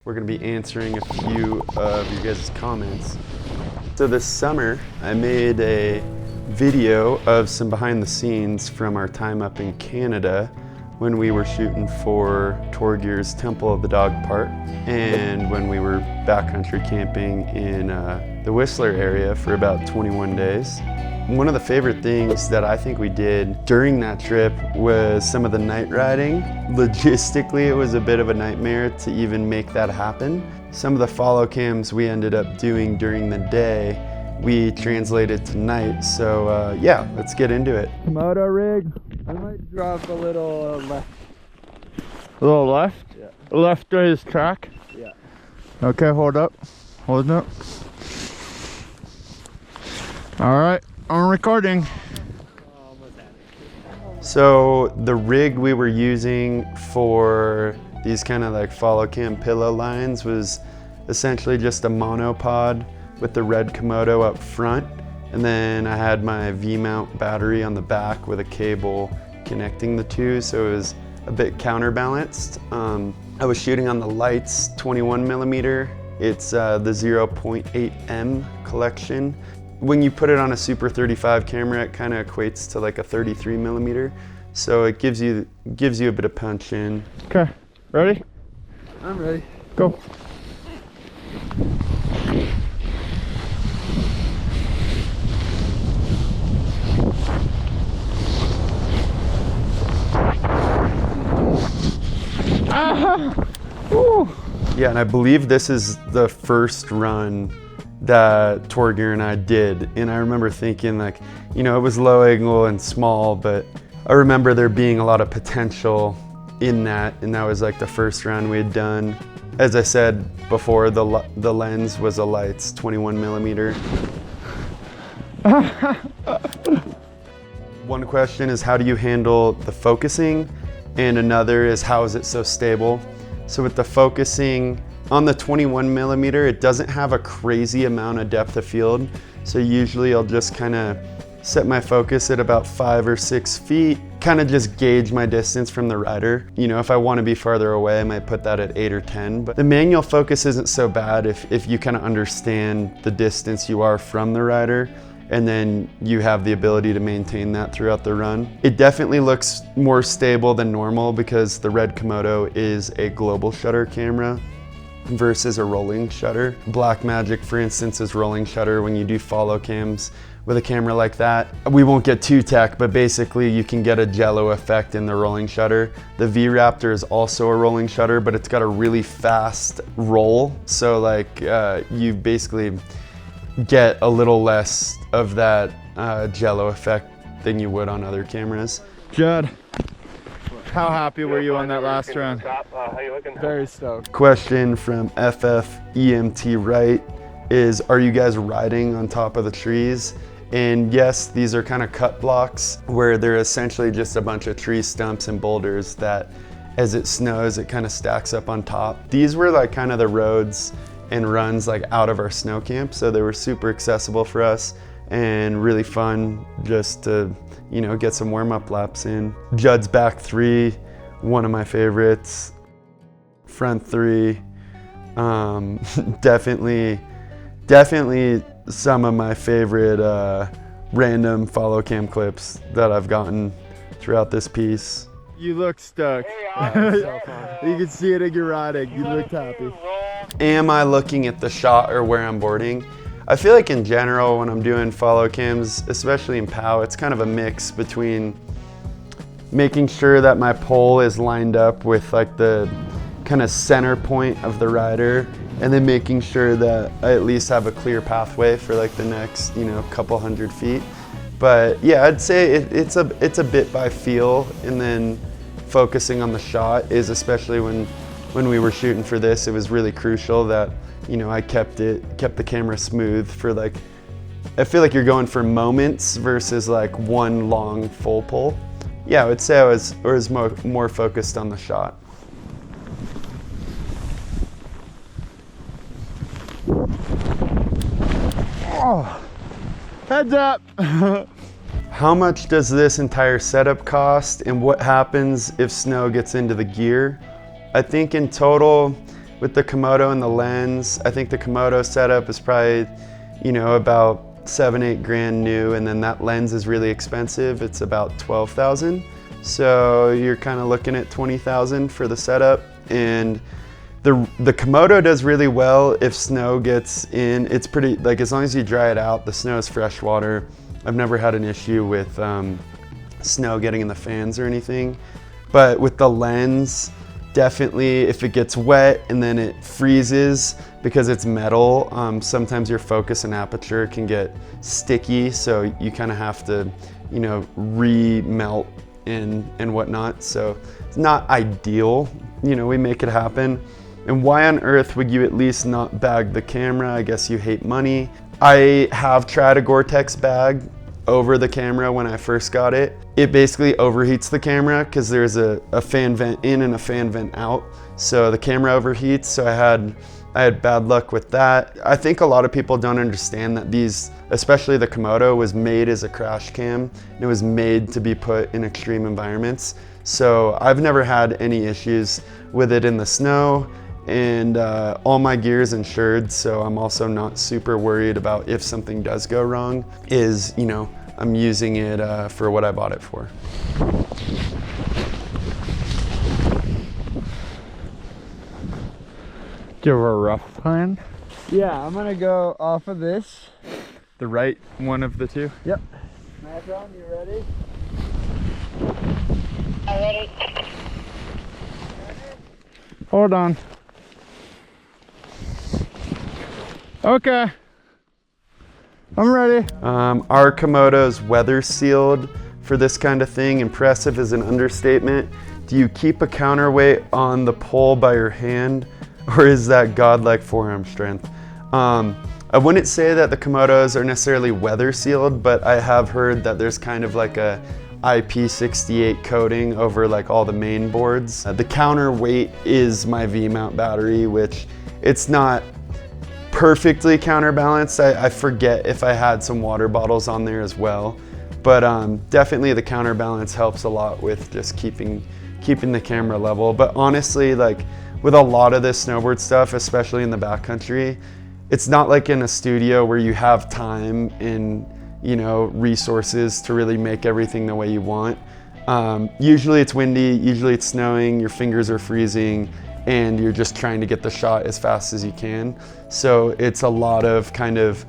We're going to be answering a few of you guys' comments. So this summer, I made a video of some behind the scenes from our time up in Canada when we were shooting for Torgear's Temple of the Dog Park and when we were backcountry camping in the Whistler area for about 21 days. One of the favorite things that I think we did during that trip was some of the night riding. Logistically, it was a bit of a nightmare to even make that happen. Some of the follow cams we ended up doing during the day, we translated to night. So yeah, let's get into it. Komodo rig. I might drop a little left. A little left? Yeah. Left of his track? Yeah. Okay, hold up. Hold up. All right, I'm recording. So the rig we were using for these kind of like follow cam pillow lines was essentially just a monopod with the red Komodo up front. And then I had my V-mount battery on the back with a cable connecting the two, so it was a bit counterbalanced. I was shooting on the Lights 21 millimeter. It's the 0.8M collection. When you put it on a Super 35 camera, it kind of equates to like a 33 millimeter. So it gives you a bit of punch in. Okay, ready? I'm ready. Go. Yeah, and I believe this is the first run that Torgear and I did. And I remember thinking like, you know, it was low angle and small, but I remember there being a lot of potential in that. And that was like the first run we had done. As I said before, the lens was a Lights 21 millimeter. One question is how do you handle the focusing? And another is how is it so stable? So with the focusing on the 21 millimeter, it doesn't have a crazy amount of depth of field. So usually I'll just kind of set my focus at about 5 or 6 feet, kind of just gauge my distance from the rider. You know, if I want to be farther away, I might put that at 8 or 10. But the manual focus isn't so bad if you kind of understand the distance you are from the rider, and then you have the ability to maintain that throughout the run. It definitely looks more stable than normal because the red Komodo is a global shutter camera versus a rolling shutter. Blackmagic, for instance, is rolling shutter when you do follow cams with a camera like that. We won't get too tech, but basically you can get a jello effect in the rolling shutter. The V-Raptor is also a rolling shutter, but it's got a really fast roll. So like you basically get a little less of that jello effect than you would on other cameras. Judd, how happy were you on that last round? Very stoked. Question from FFEMT Right is, are you guys riding on top of the trees? And yes, these are kind of cut blocks where they're essentially just a bunch of tree stumps and boulders that as it snows, it kind of stacks up on top. These were like kind of the roads and runs like out of our snow camp. So they were super accessible for us and really fun just to, you know, get some warm-up laps in. Judd's back three, one of my favorites. Front three, definitely some of my favorite random follow cam clips that I've gotten throughout this piece. You look stoked. So fun. You can see it in your riding. You looked happy. Am I looking at the shot or where I'm boarding? I feel like in general when I'm doing follow cams, especially in POW, it's kind of a mix between making sure that my pole is lined up with like the kind of center point of the rider, and then making sure that I at least have a clear pathway for like the next, you know, couple hundred feet. But yeah, I'd say it's a bit by feel, and then focusing on the shot is, especially when we were shooting for this, it was really crucial that, you know, I kept the camera smooth for like, I feel like you're going for moments versus like one long full pull. Yeah, I would say I was more focused on the shot. Oh, heads up. How much does this entire setup cost, and what happens if snow gets into the gear? I think in total, with the Komodo and the lens, I think the Komodo setup is probably, you know, about 7-8 grand new, and then that lens is really expensive. It's about 12,000. So you're kind of looking at 20,000 for the setup. And the Komodo does really well if snow gets in. It's pretty, like, as long as you dry it out, the snow is fresh water. I've never had an issue with snow getting in the fans or anything. But with the lens, definitely if it gets wet and then it freezes, because it's metal, sometimes your focus and aperture can get sticky, so you kind of have to, you know, re-melt and whatnot. So it's not ideal. You know, we make it happen. And why on earth would you at least not bag the camera? I guess you hate money. I have tried a Gore-Tex bag over the camera when I first got it. It basically overheats the camera because there's a fan vent in and a fan vent out. So the camera overheats, so I had bad luck with that. I think a lot of people don't understand that these, especially the Komodo, was made as a crash cam. It was made to be put in extreme environments. So I've never had any issues with it in the snow, and all my gear is insured, so I'm also not super worried about if something does go wrong, is, you know, I'm using it for what I bought it for. Do you have a rough plan? Yeah, I'm gonna go off of this. The right one of the two? Yep. Macron, you ready? I'm ready. Hold on. Okay. I'm ready. Our Komodo's weather sealed for this kind of thing. Impressive is an understatement. Do you keep a counterweight on the pole by your hand, or is that godlike forearm strength? I wouldn't say that the Komodos are necessarily weather sealed, but I have heard that there's kind of like a IP68 coating over like all the main boards. The counterweight is my V-mount battery, which it's not perfectly counterbalanced. I forget if I had some water bottles on there as well, but definitely the counterbalance helps a lot with just keeping the camera level. But honestly, like with a lot of this snowboard stuff, especially in the backcountry, it's not like in a studio where you have time and, you know, resources to really make everything the way you want. Usually it's windy, usually it's snowing, your fingers are freezing, and you're just trying to get the shot as fast as you can. So it's a lot of kind of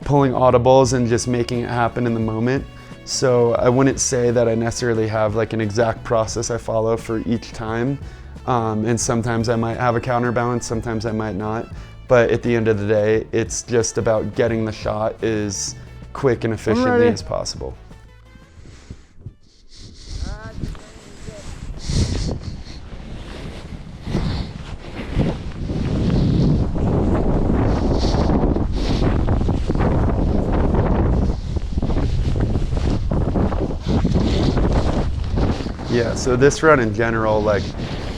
pulling audibles and just making it happen in the moment. So I wouldn't say that I necessarily have like an exact process I follow for each time. And sometimes I might have a counterbalance, sometimes I might not. But at the end of the day, it's just about getting the shot as quick and efficiently as possible. Yeah, so this run in general, like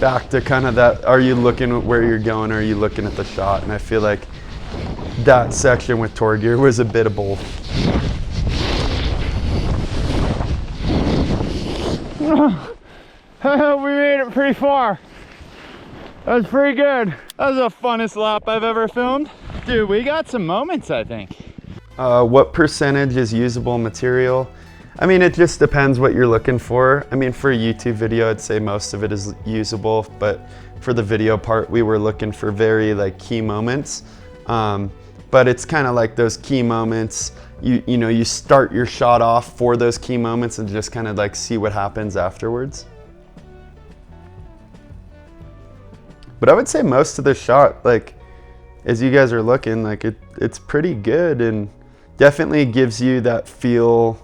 back to kind of that, are you looking at where you're going, or are you looking at the shot? And I feel like that section with tour gear was a bit of both. We made it pretty far. That was pretty good. That was the funnest lap I've ever filmed. Dude, we got some moments, I think. What percentage is usable material? I mean, it just depends what you're looking for. I mean, for a YouTube video, I'd say most of it is usable, but for the video part, we were looking for very like key moments. But it's kind of like those key moments, you know, you start your shot off for those key moments and just kind of like see what happens afterwards. But I would say most of the shot, like as you guys are looking, like it's pretty good and definitely gives you that feel,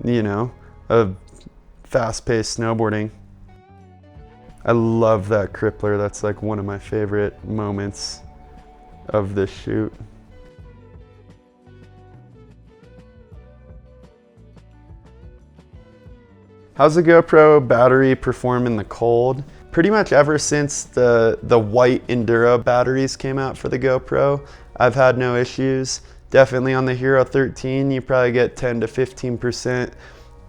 you know, of fast-paced snowboarding. I love that crippler. That's like one of my favorite moments of this shoot. How's the GoPro battery perform in the cold? Pretty much ever since the white Enduro batteries came out for the GoPro, I've had no issues. Definitely on the Hero 13, you probably get 10 to 15%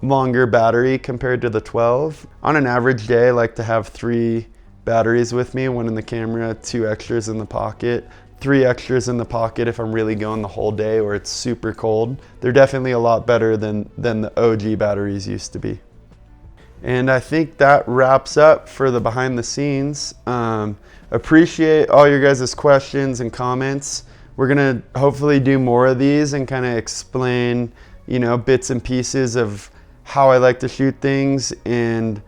longer battery compared to the 12. On an average day, I like to have 3 batteries with me, one in the camera, 2 extras in the pocket, 3 extras in the pocket if I'm really going the whole day or it's super cold. They're definitely a lot better than the OG batteries used to be. And I think that wraps up for the behind the scenes. Appreciate all your guys' questions and comments. We're gonna hopefully do more of these and kind of explain, you know, bits and pieces of how I like to shoot things and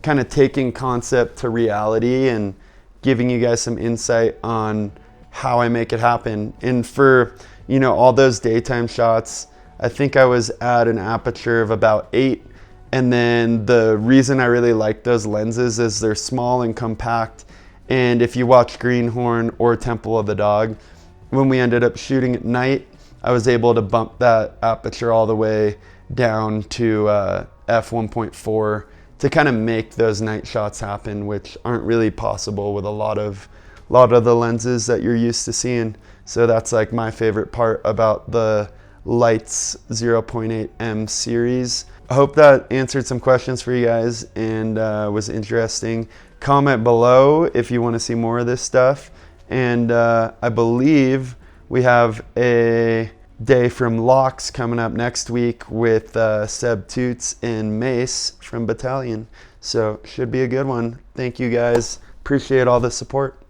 kind of taking concept to reality and giving you guys some insight on how I make it happen. And for, you know, all those daytime shots, I think I was at an aperture of about 8. And then the reason I really like those lenses is they're small and compact. And if you watch Greenhorn or Temple of the Dog, when we ended up shooting at night, I was able to bump that aperture all the way down to f1.4 to kind of make those night shots happen, which aren't really possible with a lot of the lenses that you're used to seeing. So that's like my favorite part about the Lights 0.8M series. I hope that answered some questions for you guys and was interesting. Comment below if you want to see more of this stuff. And I believe we have a day from Locks coming up next week with Seb Toots and Mace from Battalion. So should be a good one. Thank you guys. Appreciate all the support.